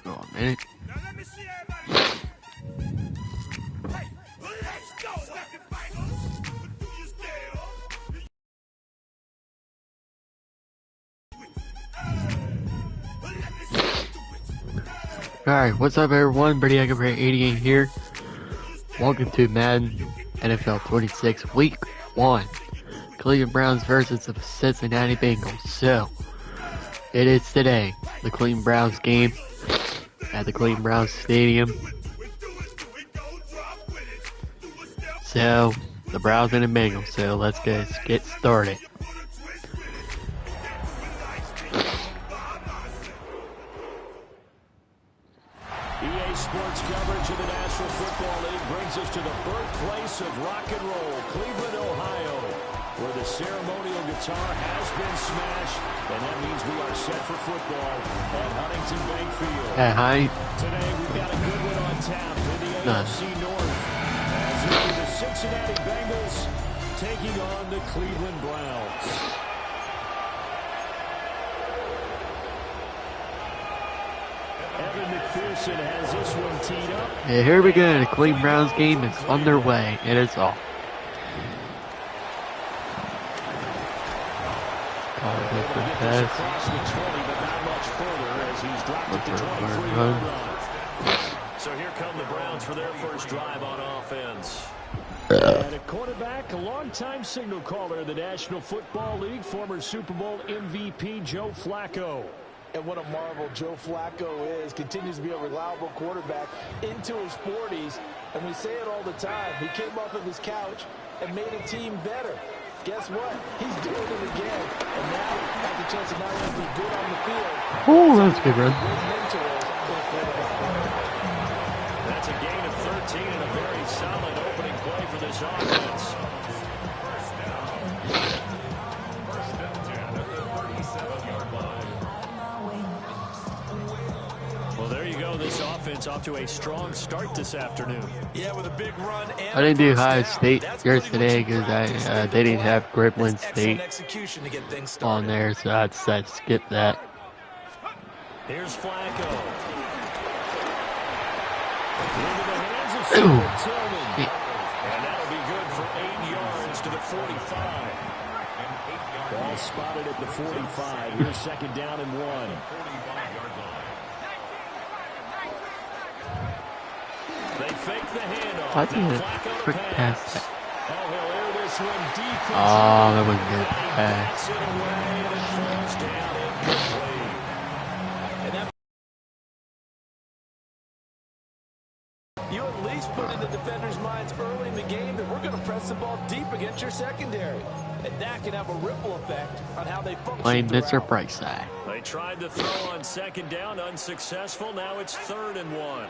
Go on, man. Alright, what's up everyone? Brady Agabray 88 here. Welcome to Madden NFL 26 Week 1. Cleveland Browns versus the Cincinnati Bengals. So, it is today, the Cleveland Browns game at the Cleveland Browns Stadium. So, the Browns and the Bengals. So, let's get started. EA Sports coverage of the National Football League brings us to the birthplace of rock and roll, Cleveland, Ohio, where the ceremonial guitar has been smashed, and that means we are set for football at Huntington Bank Field. Hi. Today we've got a good one on tap in the AFC North, as it is the Cincinnati Bengals taking on the Cleveland Browns. McPherson has this one teed up. Yeah, here we go. The Cleveland Browns game is underway. It is off. Across the 20, but not much further as he's dropped it to 23-yard line. So here come the Browns for their first drive on offense. And a quarterback, a longtime signal caller in the National Football League, former Super Bowl MVP Joe Flacco. And what a marvel Joe Flacco is. Continues to be a reliable quarterback into his 40s. And we say it all the time. He came off of his couch and made a team better. Guess what? He's doing it again. And now has a chance to not only be good on the field. Oh, that's good, bro. That's a gain of 13 and a very solid opening play for this offense. Well, there you go. This offense off to a strong start this afternoon. Yeah, with a big run. And I didn't do Ohio State yesterday because they didn't have Grambling State on there, so I decided to skip that. Here's Flacco. Into the hands of Tillman. And that'll be good for 8 yards to the 45. Ball spotted at the 45. Here's second down and 1. They fake the handoff. I think a quick pass. Oh, he'll air this one deep. Oh, that was a good pass. You at least put in the defenders' minds early in the game that we're going to press the ball deep against your secondary. And that can have a ripple effect on how they function. Playing Mr. Brightside. They tried to throw on second down, unsuccessful. Now it's 3rd and 1.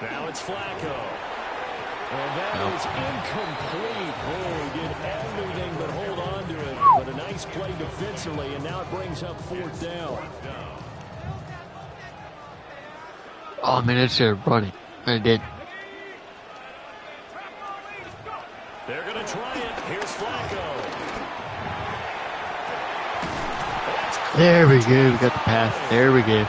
Now it's Flacco. And that is incomplete. Oh, he did everything but hold on to it. But a nice play defensively, and now it brings up 4th down. Oh, man, it should have run it. I did. They're going to try it. Here's Flacco. There we go. We got the pass. There we go.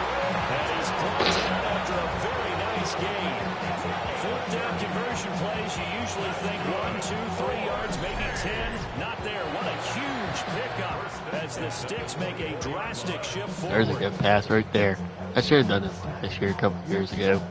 The sticks make a drastic shift forward. There's a good pass right there. I should have done this this year a couple years ago.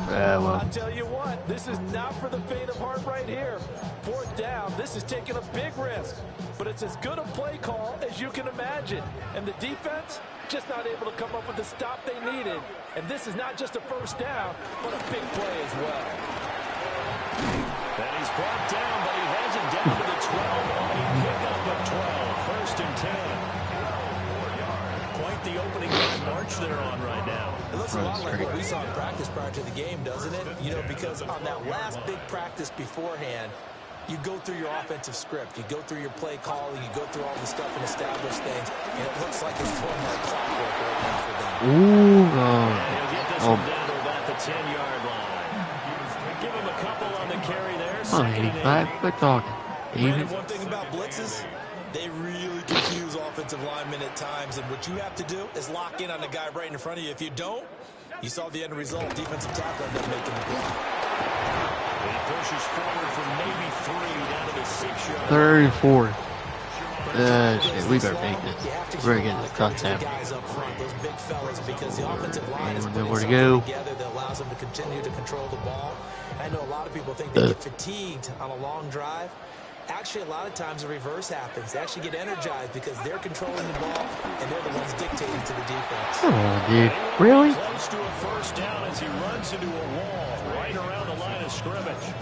Well. I'll tell you what, this is not for the faint of heart right here. 4th down, this is taking a big risk. But it's as good a play call as you can imagine. And the defense, just not able to come up with the stop they needed. And this is not just a first down, but a big play as well. And he's brought down, but he has it down to the 12 on a pickup of 12. 1st and 10. Quite the opening march they're on right now. It looks a lot like what we saw in practice prior to the game, doesn't it? You know, because on that last big practice beforehand, you go through your offensive script, you go through your play calling, you go through all the stuff and establish things, and it looks like it's flowing like clockwork right now for them. Ooh, and he'll get this one down to about the 10-yard line. Give him a couple on the carry there. I'm 85. Quit talking. Even one thing about blitzes, they really confuse offensive linemen at times, and what you have to do is lock in on the guy right in front of you. If you don't, you saw the end result. Defensive tackle ended up making the block. He pushes forward from maybe 3 down to the 6-yard. 3rd and 4. Shit, we better make this. We're gonna get this touchdown. I don't know where to go. That allows them to continue to control the ball. I know a lot of people think they get fatigued on a long drive. Actually, a lot of times the reverse happens. They actually get energized because they're controlling the ball and they're the ones dictating to the defense. Come on, dude. Really? Close to a first down as he runs into a wall right around the line of scrimmage.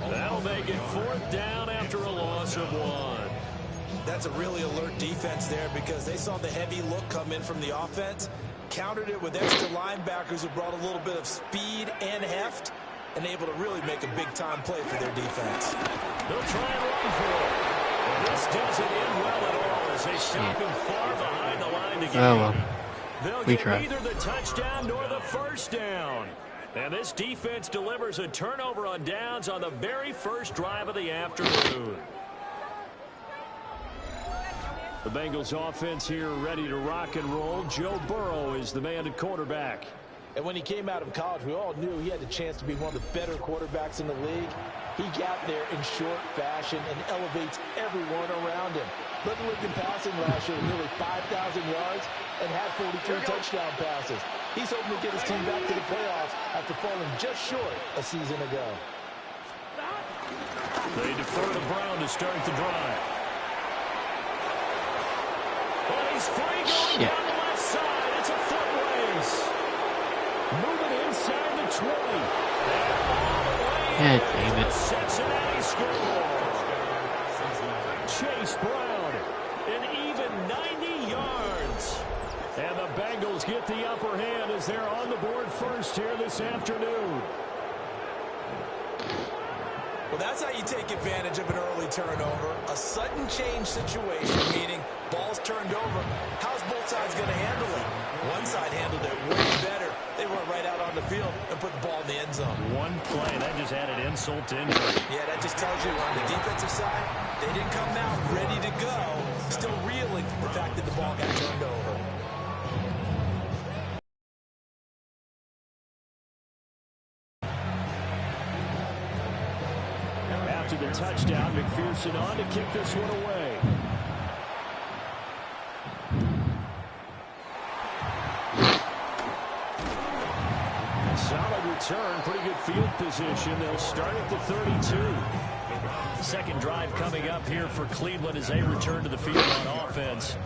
That'll make it 4th down after a loss of 1. That's a really alert defense there because they saw the heavy look come in from the offense, countered it with extra linebackers who brought a little bit of speed and heft, and able to really make a big-time play for their defense. They'll try and run for it. And this doesn't end well at all as they stop him far behind the line to gain. Oh, well. They'll We get tried. neither the touchdown nor the first down. And this defense delivers a turnover on downs on the very first drive of the afternoon. The Bengals offense here ready to rock and roll. Joe Burrow is the man at quarterback. And when he came out of college, we all knew he had a chance to be one of the better quarterbacks in the league. He got there in short fashion and elevates everyone around him. Led the league in passing last year with nearly 5,000 yards and had 43 touchdown passes. He's hoping to get his team back to the playoffs after falling just short a season ago. They defer to Brown to start the drive. Well, he's free going down the left side. It's a foot race. Moving inside the 20. God damn it. Cincinnati score. Chase Brown, an even 90 yards. And the Bengals get the upper hand as they're on the board first here this afternoon. Well, that's how you take advantage of an early turnover. A sudden change situation, meaning ball's turned over. How's both sides going to handle it? One side handled it way better. They went right out on the field and put the ball in the end zone. One play, that just added insult to injury. Yeah, that just tells you on the defensive side, they didn't come out ready to go, still reeling from the fact that the ball got turned over. After the touchdown, McPherson on to kick this one away. Solid return, pretty good field position. They'll start at the 32. Second drive coming up here for Cleveland as they return to the field on offense.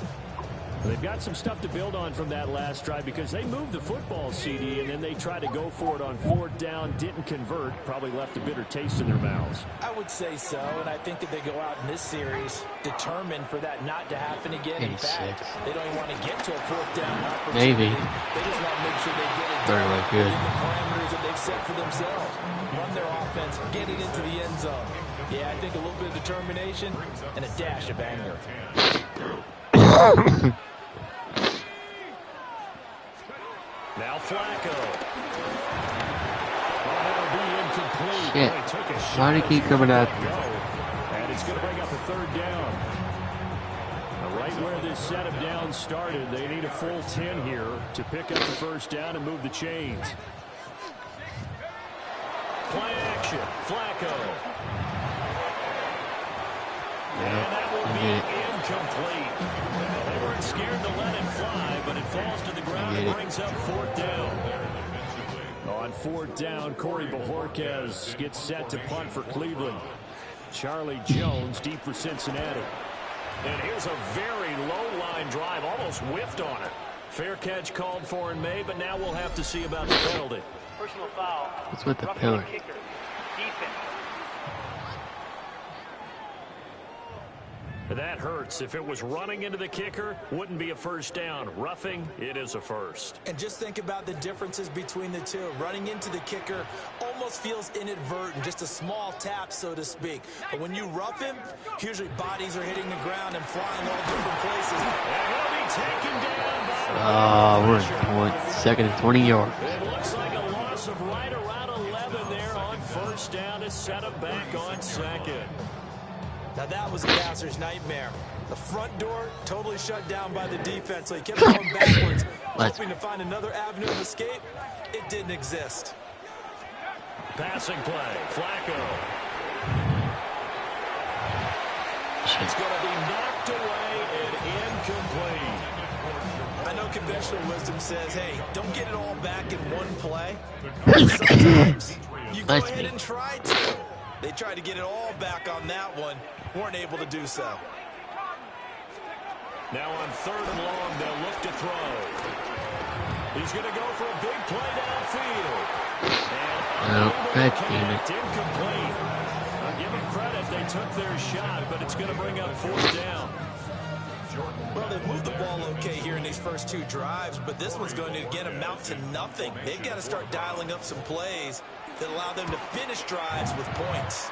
They've got some stuff to build on from that last drive because they moved the football, CD, and then they tried to go for it on 4th down, didn't convert, probably left a bitter taste in their mouths. I would say so, and I think that they go out in this series determined for that not to happen again. In fact, they don't even want to get to a 4th down opportunity. Maybe. They just want to make sure they get it Very done well, good. within the parameters that they've set for themselves. Run their offense, get it into the end zone. Yeah, I think a little bit of determination and a dash of anger. Now Flacco. Well, that'll be incomplete. Shit. Boy, took a shot Why do you keep coming after me? And it's going to bring up a 3rd down. Now, right where this set of downs started, they need a full 10 here to pick up the first down and move the chains. Play action. Flacco. And that will be incomplete. They weren't scared to let it fly, but it falls to the ground and brings up 4th down. On 4th down, Corey Bojorquez gets set to punt for Cleveland. Charlie Jones deep for Cincinnati. And here's a very low line drive, almost whiffed on it. Fair catch called for and made, but now we'll have to see about the penalty. Personal foul. What's with the pillar? Defense. That hurts. If it was running into the kicker, wouldn't be a first down. Roughing, it is a first. And just think about the differences between the two. Running into the kicker almost feels inadvertent, just a small tap, so to speak. But when you rough him, usually bodies are hitting the ground and flying all different places. And he'll be taken down by We're in point. 2nd and 20 yards. It looks like a loss of right around 11 there on first down to set him back on 2nd. Now that was a passer's nightmare. The front door totally shut down by the defense, so he kept going backwards, hoping to find another avenue of escape. It didn't exist. Passing play, Flacco. It's going to be knocked away and incomplete. I know conventional wisdom says, hey, don't get it all back in one play. Sometimes you go ahead and try to. They tried to get it all back on that one. Weren't able to do so. Now on 3rd and long, they'll look to throw. He's going to go for a big play downfield. And incomplete. I'll give them credit. They took their shot, but it's going to bring up 4th down. Well, they've moved the ball okay here in these first 2 drives, but this one's going to, again, amount to nothing. They've got to start dialing up some plays that allow them to finish drives with points.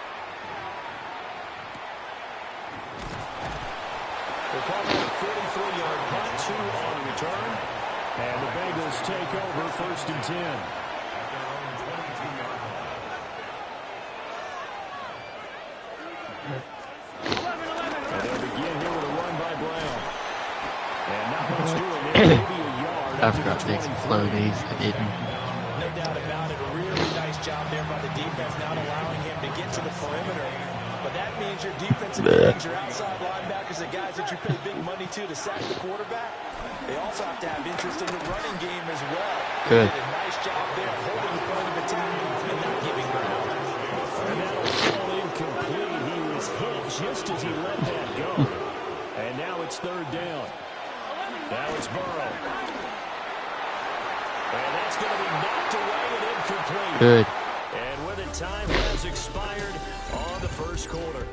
They're calling a 43-yard punt, 2 on return. And the Bengals take over 1st and 10. And they'll begin here with a run by Brown. And not much doing there, maybe a yard. I forgot to make some flow days. I didn't. No doubt about it. A really nice job there by the defense, not allowing him to get to the perimeter. But that means your defensive ends, your outside linebackers, the guys that you pay big money to sack the quarterback, they also have to have interest in the running game as well. Good. They did a nice job there holding the point of attack and not giving ground. And that'll fall incomplete. He was hit just as he let that go. And now it's 3rd down. Now it's Burrow. And that's going to be knocked away and incomplete. Good. And with it, time has expired on the 1st quarter.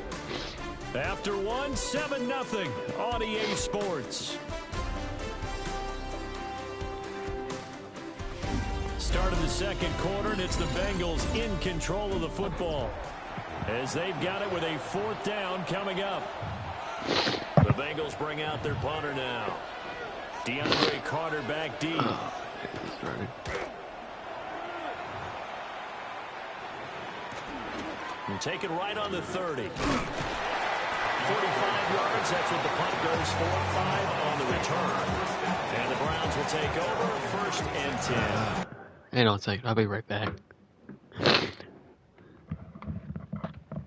After 7-0 on EA Sports. Start of the 2nd quarter, and it's the Bengals in control of the football as they've got it with a 4th down coming up. The Bengals bring out their punter now. DeAndre Carter back deep. And take it right on the 30. 45 yards, that's what the punt goes for. 5 on the return. And the Browns will take over 1st and 10. Hang on a second. I'll be right back.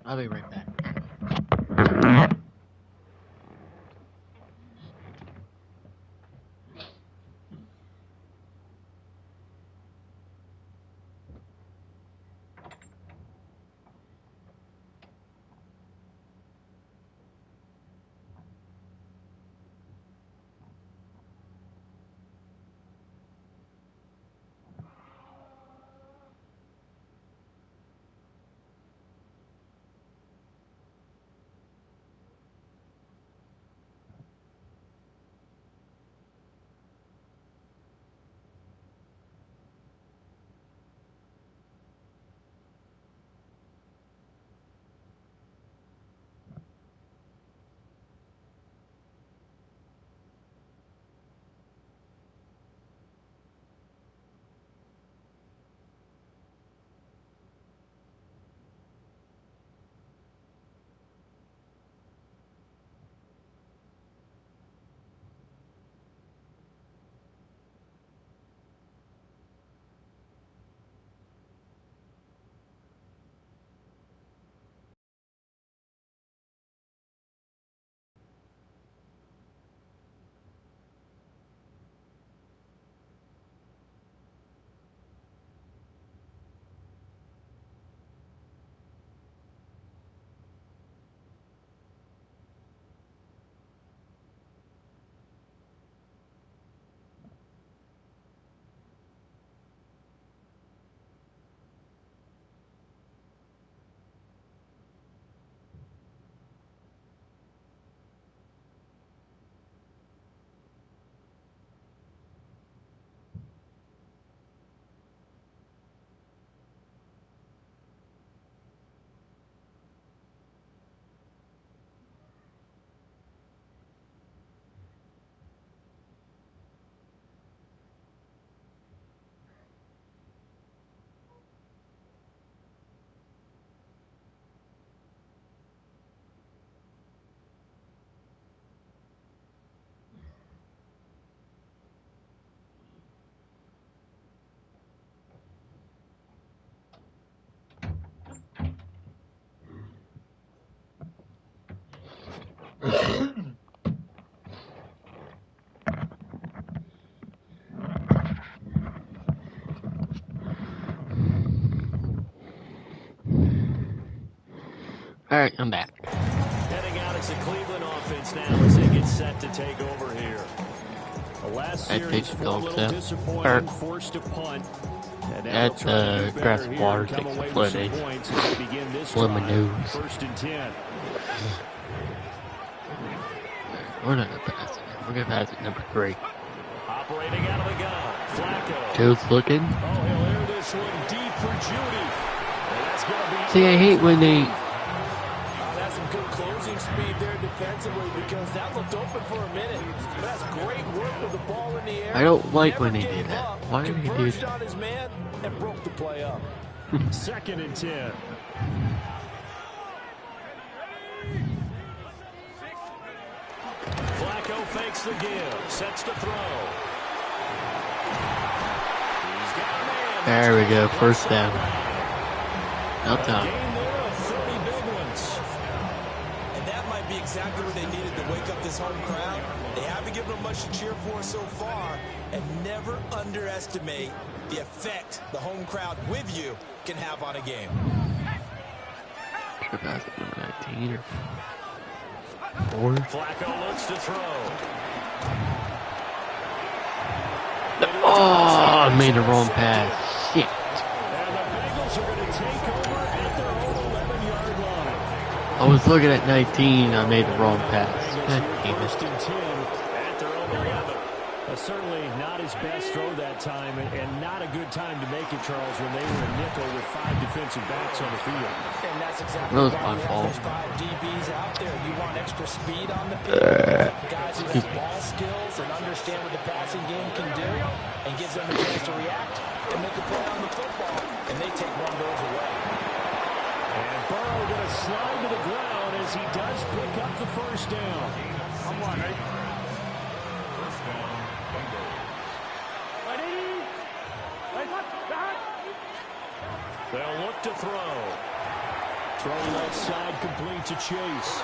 I'll be right back. Alright, I'm back. Heading out as the Cleveland offense now as they get set to take over here. The last series for a little disappointing, forced to punt. At the grass water takes the flooding. Lemon First and 10. We're not gonna pass it. We're gonna pass it number 3. Operating out of the gun. Flacco. Joe's looking. Oh, he'll air this one deep for Judy. That's gonna be. See, I hate when they. That's some good closing speed there defensively because that looked open for a minute. But that's great work with the ball in the air. I don't like when they do that. Why do they do that? On his man and broke the play up. Second and 10. Flacco fakes the give, sets to throw. He's got a man. There we go, first down. No time. Game there of 30 big ones. And that might be exactly what they needed to wake up this home crowd. They haven't given them much to cheer for so far, and never underestimate the effect the home crowd with you can have on a game. Should pass it number 19 or 4. Flacco looks to throw. Oh, I made the wrong pass. Shit. And the Bengals are going to take over at their own 11-yard line. I was looking at 19. I made the wrong pass. God damn First it. and 10 at their own 11. Certainly not his best throw that time, and not a good time to make it, Charles, when they were a nickel with 5 defensive backs on the field. And that's exactly That was why my you have fault. those 5 DBs out there. You want extra speed on the field. Guys who have ball skills and understand what the passing game can do and gives them a chance to react and make a play on the football. And they take one of those away. And Burrow going to slide to the ground as he does pick up the first down. Come on, Nate. First down, Bengals. They'll look to throw. Throw left side, complete to Chase.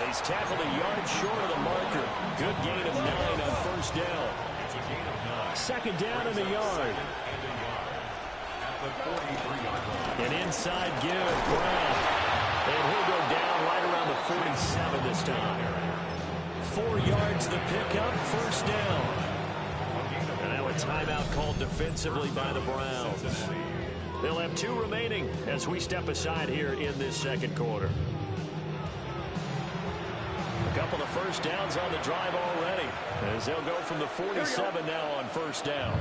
He's tackled a yard short of the marker. Good gain of 9 on first down. Second down in the yard. An inside give, Brown. And he'll go down right around the 47 this time. 4 yards the pickup, first down. And now a timeout called defensively by the Browns. They'll have 2 remaining as we step aside here in this second quarter. A couple of first downs on the drive already as they'll go from the 47 now on first down.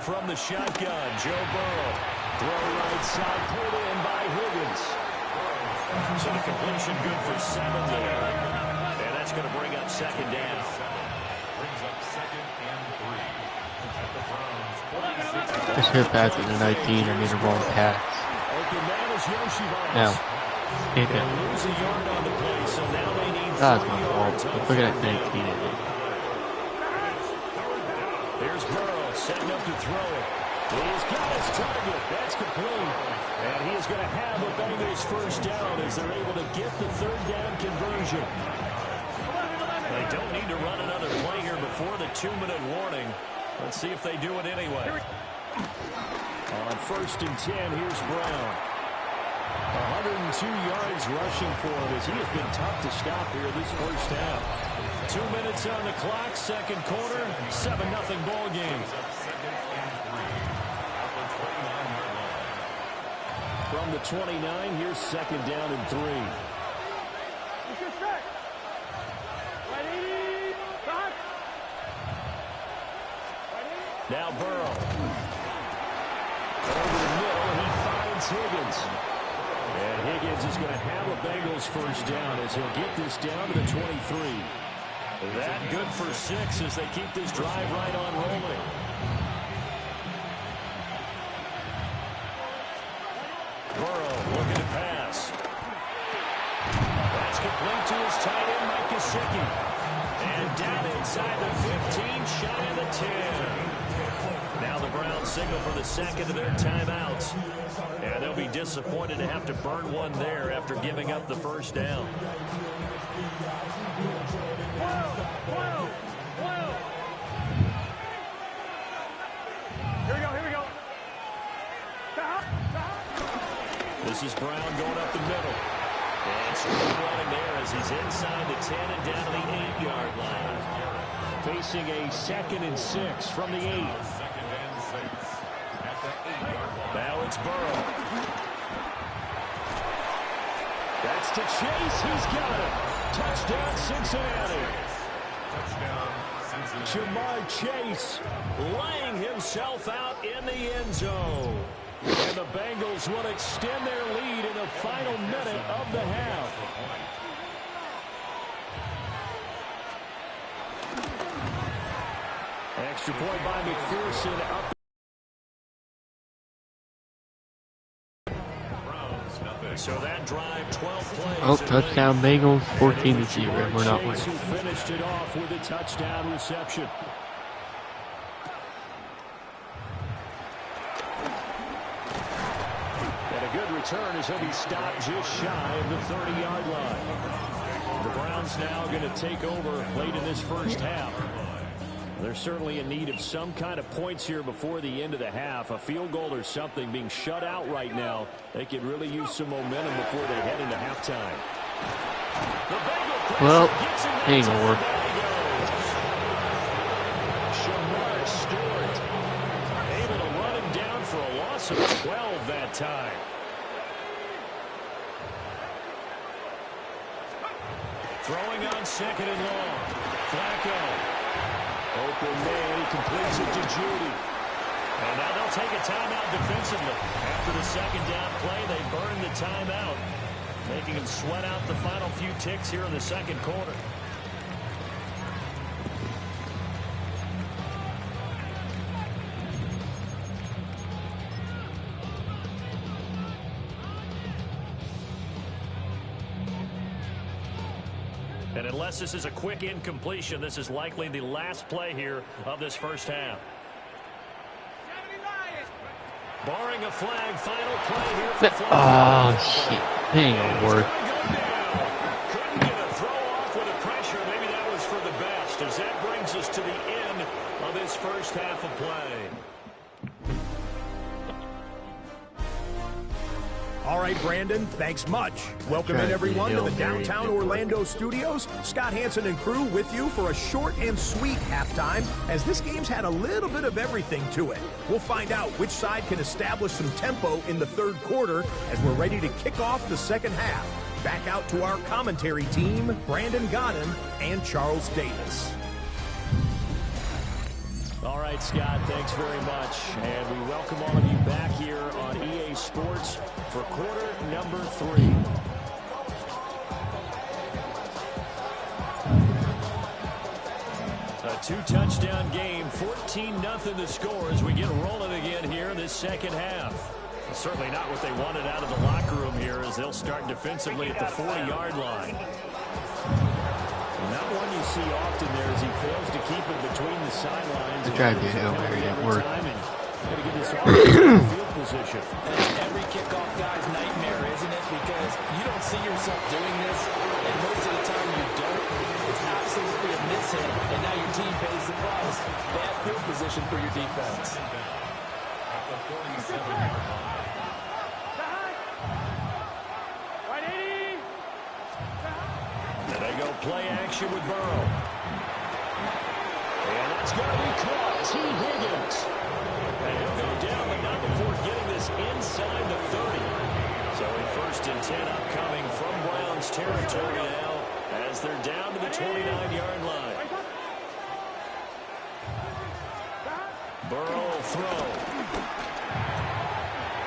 From the shotgun, Joe Burrow. Throw right side, pulled in by Higgins. So the completion good for 7 there. And that's going to bring up second down. Brings up second and 3. At the Browns, 46. I should have passed it to 19. I made the wrong pass. No. Can't do it. Lose a yard on the play, so now they need That's 3 my yards fault. on I'm looking at fourth 19. down. Here's Burrow setting up to throw it. He's got his target. That's complete. And he is going to have the Bengals first down as they're able to get the third down conversion. They don't need to run another play here before the 2-minute warning. Let's see if they do it anyway. On first and 10, here's Brown. 102 yards rushing for him as he has been tough to stop here this first half. 2 minutes on the clock, second quarter, 7-0 ball game. From the 29, here's second down and 3. Now Burrow. Over the middle, he finds Higgins. And Higgins is going to have a Bengals first down as he'll get this down to the 23. That good for 6 as they keep this drive right on rolling. Burrow looking to pass. That's complete to his tight end, Mike Gesicki. And down inside the 15, shy of the 10. Now the Browns signal for the second of their timeouts. And they'll be disappointed to have to burn one there after giving up the first down. Here we go. This is Brown going up the middle. And straight running there as he's inside the 10 and down to the 8-yard line. Facing a 2nd and 6 from the 8. Now it's Burrow. That's to Chase. He's got it. Touchdown, Cincinnati. Jamar Chase laying himself out in the end zone. And the Bengals will extend their lead in the final minute of the half. Extra point by McPherson up. So that drive, 12 plays. Oh, touchdown Bengals, 14-0. We're not winning. Who finished it off with a touchdown reception. And a good return as he'll be stopped just shy of the 30-yard line. The Browns now going to take over late in this first half. They're certainly in need of some kind of points here before the end of the half. A field goal or something. Being shut out right now, they could really use some momentum before they head into halftime. Well, ain't gonna work. Shamar Stewart able to run him down for a loss of 12 that time. Throwing on 2nd and long. Flacco. Open man, he completes it to Judy. And now they'll take a timeout defensively. After the 2nd down play, they burn the timeout, making them sweat out the final few ticks here in the 2nd quarter. And unless this is a quick incompletion, this is likely the last play here of this first half. Barring a flag, final play here for Oh, shit. That ain't gonna work. Couldn't get a throw off with the pressure. Maybe that was for the best, as that brings us to the end of this first half of play. All right, Brandon, thanks much. Welcome in, everyone, to the downtown Orlando studios. Scott Hansen and crew with you for a short and sweet halftime, as this game's had a little bit of everything to it. We'll find out which side can establish some tempo in the 3rd quarter as we're ready to kick off the 2nd half. Back out to our commentary team, Brandon Godden and Charles Davis. All right, Scott, thanks very much. And we welcome all of you back here on EA Sports for quarter number 3. A 2-touchdown game, 14-0 the score as we get rolling again here in this 2nd half. Certainly not what they wanted out of the locker room here, as they'll start defensively at the 40-yard line. Not one you see often there, as he fails to keep it between the sidelines. I tried to get over here, it worked. Got to get this offense field position. That's every kickoff guy's nightmare, isn't it? Because you don't see yourself doing this, and most of the time you don't. It's absolutely a mishit, and now your team pays the price. Bad field position for your defense. And they go play action with Burrow. And it's going to be caught. T. Higgins. And he'll go down, but not before getting this inside the 30. So a 1st and 10 upcoming from Browns territory now as they're down to the 29-yard line. Burrow throw.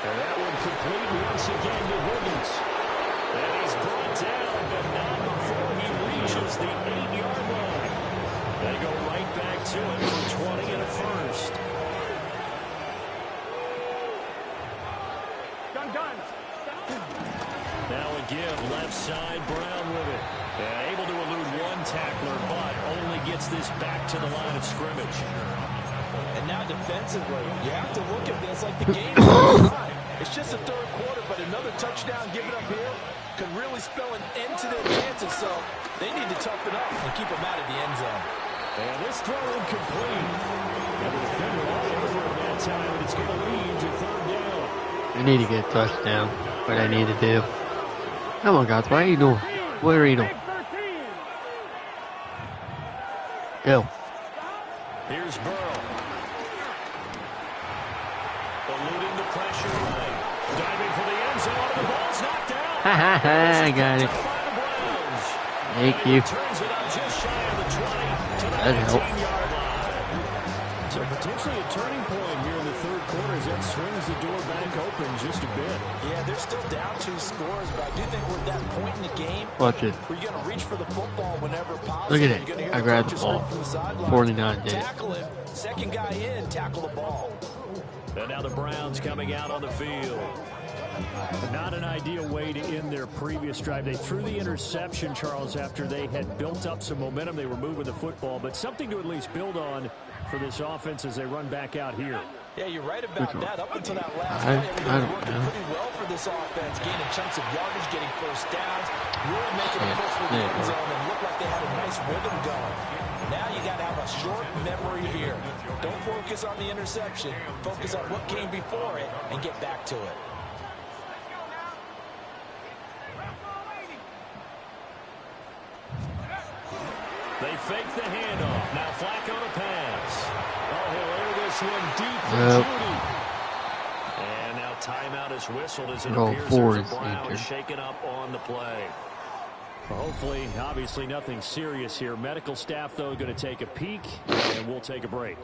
And that one complete once again to Higgins. And he's brought down, but not before he reaches the 8-yard line. They go right back to it for 20 and a 1st. Now a give, left side, Brown with it. Able to elude one tackler, but only gets this back to the line of scrimmage. And now defensively, you have to look at this like the game's on time. It's just the third quarter, but another touchdown given up here could really spell an end to their chances. So they need to toughen up and keep them out of the end zone. And this throw incomplete. And the defender all over at that time, and it's going to lead to third down. I need to get a touchdown. What I need to do. Come on, guys. What are you doing? What are you doing? Go. Here's Burrow. Eluding the pressure line. Diving for the end zone. The ball's knocked out. Ha ha ha. I got it. Thank you. Turns it up just shy of the 20 to the That helped. 19-yard line. So potentially a turning point here in the third quarter as that swings the door back open just a bit. Yeah, they're still down 2 scores, but I do think we're at that point in the game Watch it. where you're going to reach for the football whenever possible. Look at You're it. gonna hear I grabbed the coaches ball. scream from the sidelines. 49 did. Tackle him. Second guy in, tackle the ball. And now the Browns coming out on the field. Not an ideal way to end their previous drive. They threw the interception, Charles, after they had built up some momentum. They were moving the football, but something to at least build on for this offense as they run back out here. Yeah, you're right about that. Up until that last I play, everything was don't working know. pretty well for this offense, gaining chunks of yardage, getting first downs, really making a push for the end zone, and looked like they had a nice rhythm going. Now you got to have a short memory here. Don't focus on the interception. Focus on what came before it and get back to it. They fake the handoff. Now Flacco to pass. Oh, he'll air this one deep for Nope. Judy. And now timeout is whistled as it Roll appears four there's is a Brown entered. shaken up on the play. Well, hopefully, obviously nothing serious here. Medical staff, though, going to take a peek, and we'll take a break.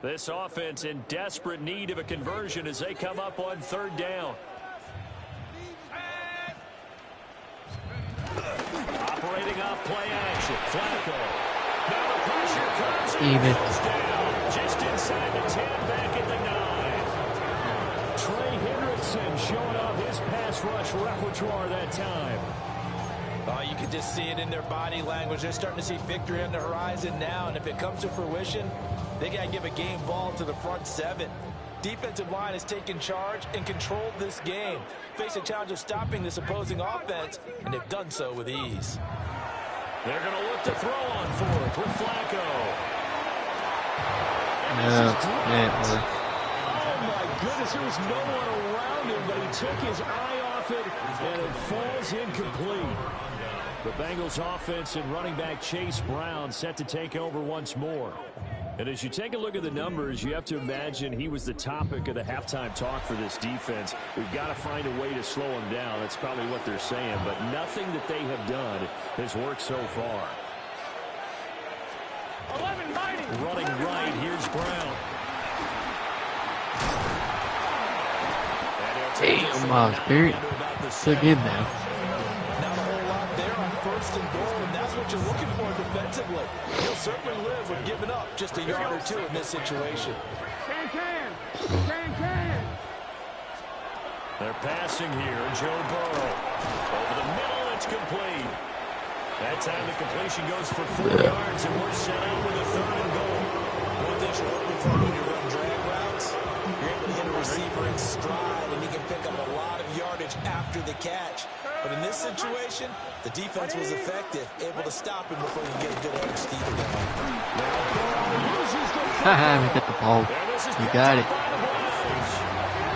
This offense in desperate need of a conversion as they come up on third down. Operating off play action. Flacco. Now the pressure comes. Even. Down just inside the 10, back at the 9. Trey Hendrickson showing off his pass rush repertoire that time. Oh, you can just see it in their body language. They're starting to see victory on the horizon now, and if it comes to fruition, they got to give a game ball to the front 7. Defensive line has taken charge and controlled this game. Face a challenge of stopping this opposing offense, and they've done so with ease. They're going to look to throw on fourth with Flacco. No, yeah, Oh, my goodness, there was no one around him, but he took his eye off it, and it falls incomplete. The Bengals offense and running back Chase Brown set to take over once more. And as you take a look at the numbers, you have to imagine he was the topic of the halftime talk for this defense. We've got to find a way to slow him down. That's probably what they're saying, but nothing that they have done has worked so far. Running right, here's Brown. Damn, Miles Garrett took him now. Not a whole lot there on first and goal, and that's what you're looking for defensively. He'll certainly live with giving up just a yard or two in this situation. They're passing here, Joe Burrow. Over the middle, it's complete. That time the completion goes for 4 yards, and we're set up with a third and goal. One thing you're looking for when you run drag routes, you're able to hit a receiver in stride, and he can pick up a lot of yardage after the catch. But in this situation, the defense was effective, able to stop him before he can get a good edge steal going. Haha, we got the ball. You got it.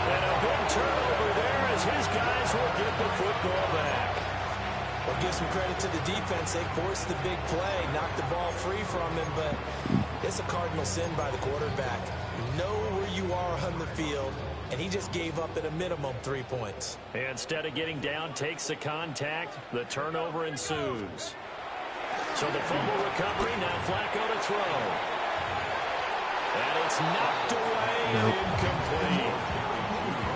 And a big turnover there as his guys will get the football back. Well, give some credit to the defense. They forced the big play, knocked the ball free from him, but it's a cardinal sin by the quarterback. Know where you are on the field, and he just gave up at a minimum 3 points. Instead of getting down, takes the contact. The turnover ensues. So the fumble recovery, now Flacco to throw. And it's knocked away and incomplete.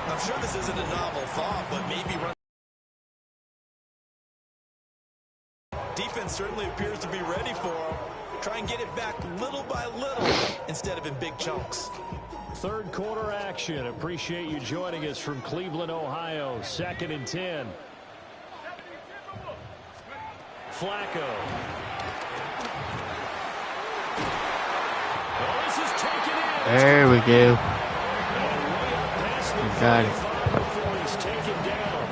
I'm sure this isn't a novel thought, but maybe run. Defense certainly appears to be ready for him. Try and get it back little by little instead of in big chunks. Third quarter action. Appreciate you joining us from Cleveland, Ohio. 2nd and 10. Flacco. There we go. We got it. Before he's taken down.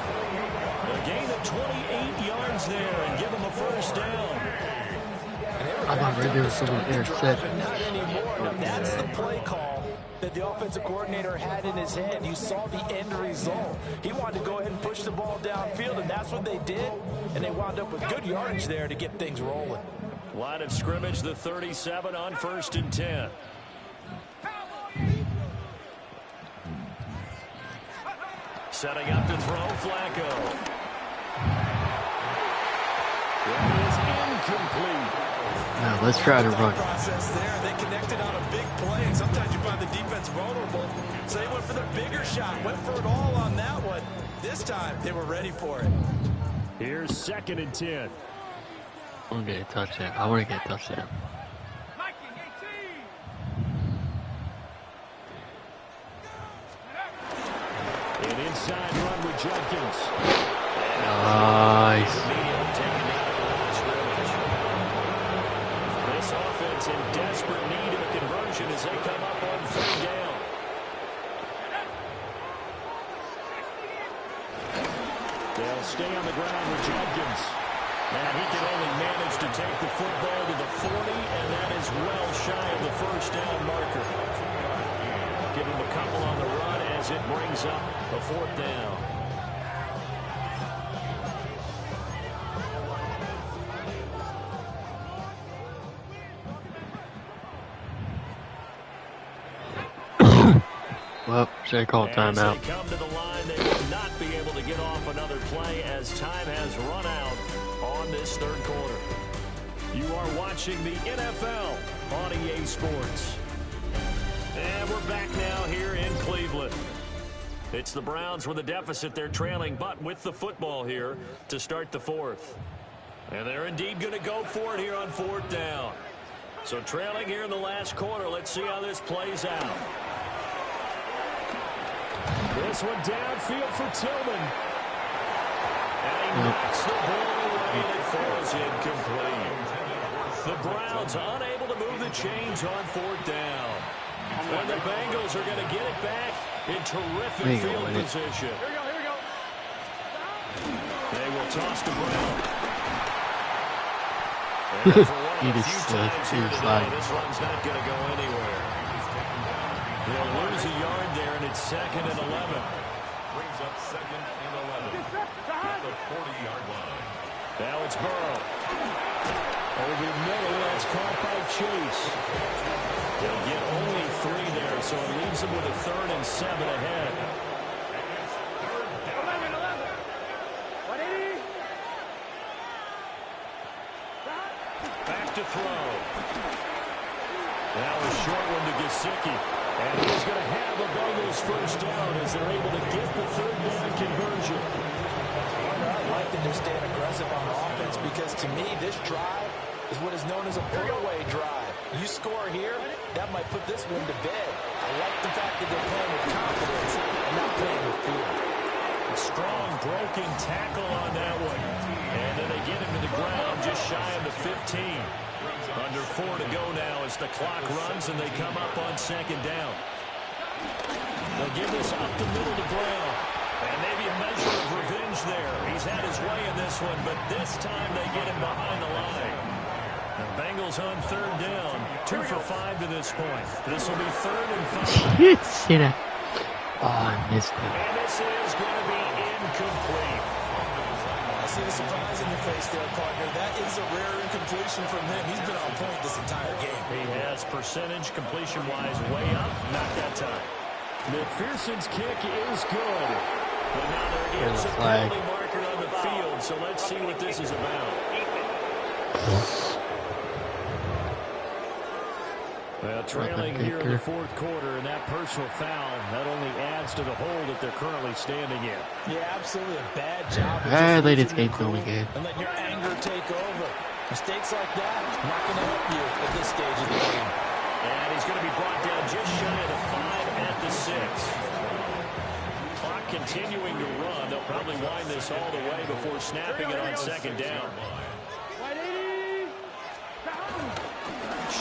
A gain of 28 yards there and give him a first down. I thought right there was someone interception. Not anymore. Now that's the play call that the offensive coordinator had in his head. You saw the end result. He wanted to go ahead and push the ball downfield, and that's what they did. And they wound up with good yardage there to get things rolling. Line of scrimmage, the 37 on 1st and 10. Setting up to throw, Flacco. That is incomplete. Now let's try to run. Process there. They connected on a big play, and sometimes you find the defense vulnerable. So they went for the bigger shot, went for it all on that one. This time, they were ready for it. Here's 2nd and 10. I want to get a touchdown. I want to get a touchdown. An inside run with Jenkins. Nice. This offense in desperate need of a conversion as they come up on 3rd down. They'll stay on the ground with Jenkins. And he can only manage to take the football to the 40, and that is well shy of the first down marker. Give him a couple on the run as it brings up a 4th down. Well, should I call timeout? As they come to the line, they will not be able to get off another play as time has run out on this 3rd quarter. You are watching the NFL on EA Sports. And we're back now here in Cleveland. It's the Browns with a deficit. They're trailing, but with the football here to start the 4th. And they're indeed going to go for it here on 4th down. So trailing here in the last quarter. Let's see how this plays out. This one downfield for Tillman. And he knocks the ball away and it falls incomplete. The Browns unable to move the chains on 4th down. And the Bengals are going to get it back in terrific field position. Here we go. They will toss to Brown. He just slide. This one's not going to go anywhere. They'll lose a yard there, and it's 2nd and 11. Brings up 2nd and 11 at the 40-yard line. Now it's Burrow. Over the middle, that's caught by Chase. They'll get only 3 there, so it leaves them with a 3rd and 7 ahead. Back to throw. Now a short one to Gesicki. And he's going to have the Bengals first down as they're able to get the 3rd down conversion. I like that they're staying aggressive on offense because to me this drive is what is known as a put-away drive. You score here, that might put this one to bed. I like the fact that they're playing with confidence and not playing with fear. A strong broken tackle on that one. And then they get him to the ground just shy of the 15. Under 4 to go now as the clock runs and they come up on 2nd down. They'll give this up the middle to Brown. And maybe a measure of revenge there. He's had his way in this one, but this time they get him behind the line. The Bengals on 3rd down. 2 for 5 to this point. This will be 3rd and 5. See that? Oh, I missed it. And this is going to be incomplete. I see the surprise in your face there, partner. That is a rare incompletion from him. He's been on point this entire game. He has percentage completion-wise way up. Not that time. McPherson's kick is good. But now there is a penalty marker on the field, so let's see what this is about. Well, trailing here in the 4th quarter, and that personal foul, that only adds to the hole that they're currently standing in. Yeah, absolutely a bad job. They just gave the only game. And let your anger take over. Mistakes like that, not going to help you at this stage of the game. And he's going to be brought down just shy of the 5 at the 6. Clock continuing to run. They'll probably wind this all the way before snapping it on 2nd down.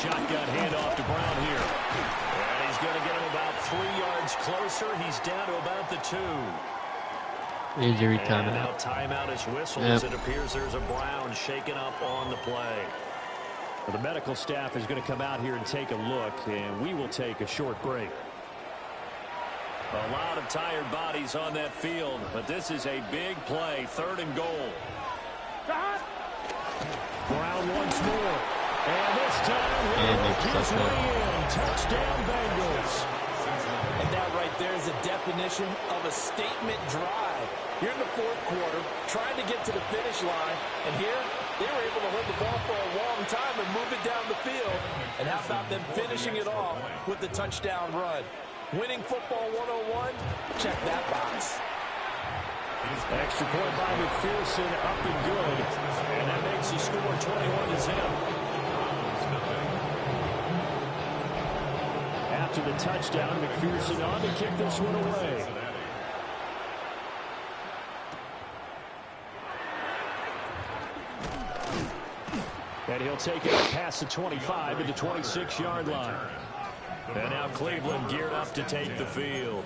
shotgun handoff to Brown here. And he's going to get him about 3 yards closer. He's down to about the 2. Injury And now timeout. timeout is whistled as it appears there's a Brown shaken up on the play. Well, the medical staff is going to come out here and take a look, and we will take a short break. A lot of tired bodies on that field, but this is a big play, 3rd and goal. Brown once more. And this time, he'll work his way in. Touchdown, Bengals. And that right there is a definition of a statement drive. You're in the 4th quarter, trying to get to the finish line, and here they were able to hold the ball for a long time and move it down the field. And how about them finishing it off with the touchdown run? Winning football 101, check that box. Extra point by McPherson, up and good. And that makes the score 21-0. After the touchdown, McPherson on to kick this one away. And he'll take it past the 25 to the 26-yard line. And now Cleveland geared up to take the field.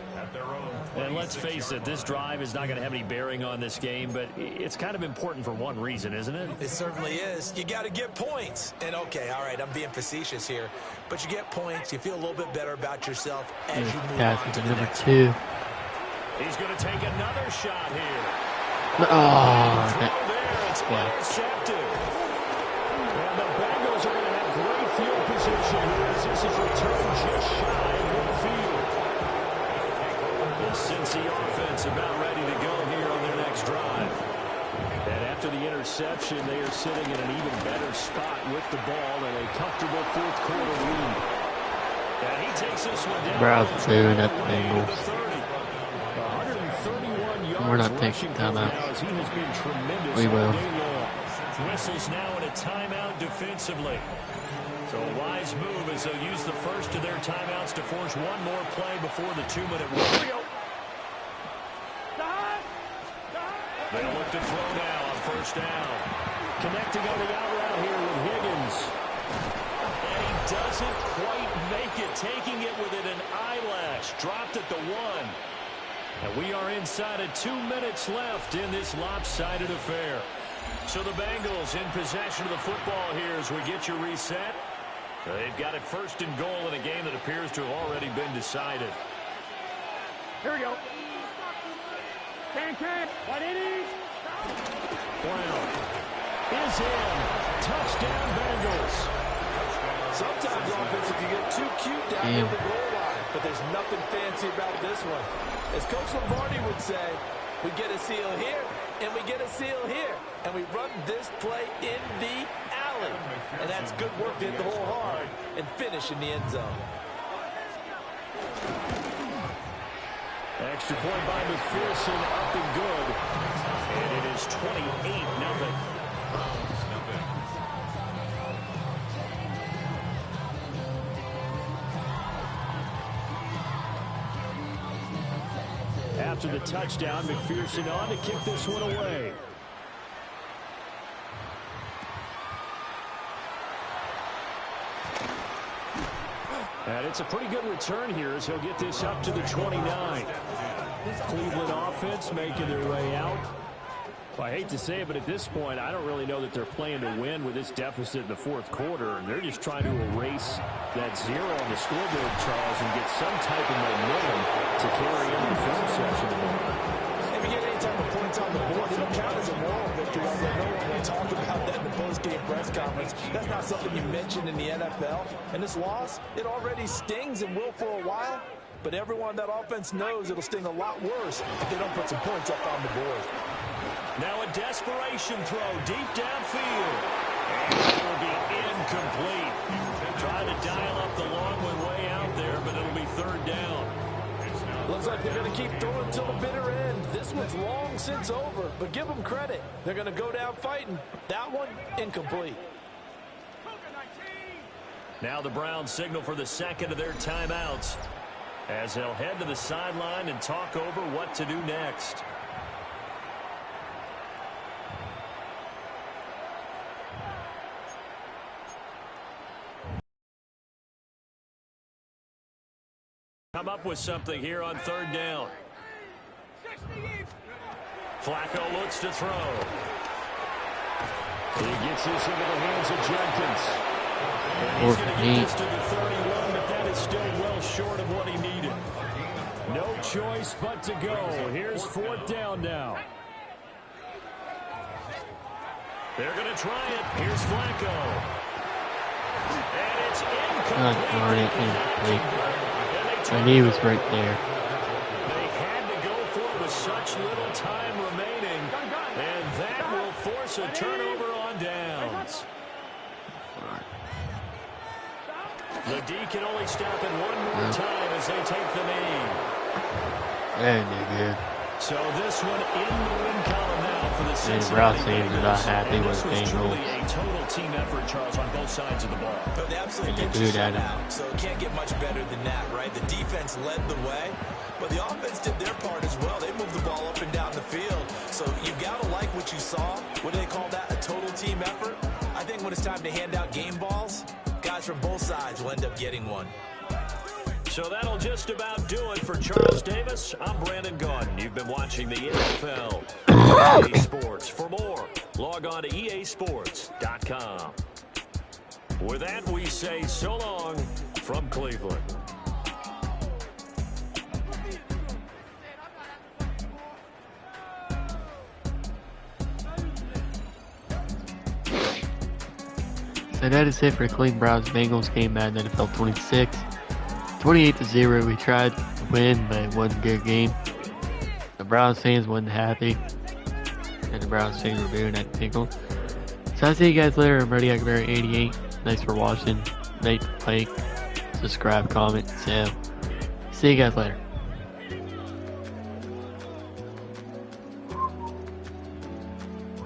And let's face it, this drive is not going to have any bearing on this game, but it's kind of important for one reason, isn't it? It certainly is. You got to get points. And, okay, all right, I'm being facetious here. But you get points. You feel a little bit better about yourself as you move on to the Number next 2. He's going to take another shot here. Oh, It's intercepted. And the Bengals are going to have great field position here as this is returned just shy of midfield. The Cincy offense about ready to go here on their next drive. And after the interception, they are sitting in an even better spot with the ball and a comfortable 4th quarter lead. And he takes this one down. Browns 2 and at the Bengals. 131 yards. We're not taking timeout. He has been tremendous We will. all day long. Whistles now in a timeout defensively. So a wise move as they'll use the first of their timeouts to force one more play before the 2-minute warning. They'll look to throw now on 1st down. Connecting on the out route here with Higgins. And he doesn't quite make it, taking it within an eyelash. Dropped at the 1. And we are inside of 2 minutes left in this lopsided affair. So the Bengals in possession of the football here as we get your reset. They've got it 1st and goal in a game that appears to have already been decided. Here we go. Can. What it is? Brown is in. Touchdown, Bengals. Sometimes offense can get too cute down near the goal line, but there's nothing fancy about this one. As Coach Lombardi would say, we get a seal here, and we get a seal here, and we run this play in the alley. And that's good work to hit the hole hard and finish in the end zone. Extra point by McPherson, up and good. And it is 28-0. After the touchdown, McPherson on to kick this one away. And it's a pretty good return here as he'll get this up to the 29. Cleveland offense making their way out. Well, I hate to say it, but at this point, I don't really know that they're playing to win with this deficit in the 4th quarter. They're just trying to erase that 0 on the scoreboard, Charles, and get some type of momentum to carry into the film section. If you get any type of points on the board, it'll count as a moral victory. Although no one will talk about that in the post-game press conference. That's not something you mention in the NFL. And this loss, it already stings and will for a while. But everyone on that offense knows it'll sting a lot worse if they don't put some points up on the board. Now a desperation throw deep downfield. And it will be incomplete. Trying to dial up the long one way out there, but it'll be 3rd down. Looks like they're going to keep throwing till the bitter end. This one's long since over, but give them credit. They're going to go down fighting. That one, incomplete. Now the Browns signal for the 2nd of their timeouts as they'll head to the sideline and talk over what to do next. come up with something here on third down. Flacco looks to throw. He gets this into the hands of Jenkins. And he's going to get this to the 31, but that is still well short of what he needed. No choice but to go. Here's fourth down now. They're going to try it. Here's Flacco. And it's incomplete. And he was right there. They had to go for it with such little time remaining, and that will force a turnover on downs. The D can only stop it one more time as they take the knee. And they're good. So this one in the win column now for the Cincinnati Bengals. are not happy with This was Bengals. truly a total team effort, Charles, on both sides of the ball. But they absolutely And did they shut do that. out, so it can't get much better than that, right? The defense led the way, but the offense did their part as well. They moved the ball up and down the field, so you got to like what you saw. What do they call that, a total team effort? I think when it's time to hand out game balls, guys from both sides will end up getting one. So that'll just about do it for Charles Davis. I'm Brandon Gaudin. You've been watching the NFL EA Sports. For more, log on to easports.com. With that, we say so long from Cleveland. So that is it for the Cleveland Browns Bengals game, Madden NFL 26. 28-0. We tried to win, but it wasn't a good game. The Browns fans wasn't happy, and the Browns fans were booing at the Bengals. So I'll see you guys later. I'm Brady Huckleberry 88. Thanks for watching. Like, subscribe, comment, so see you guys later.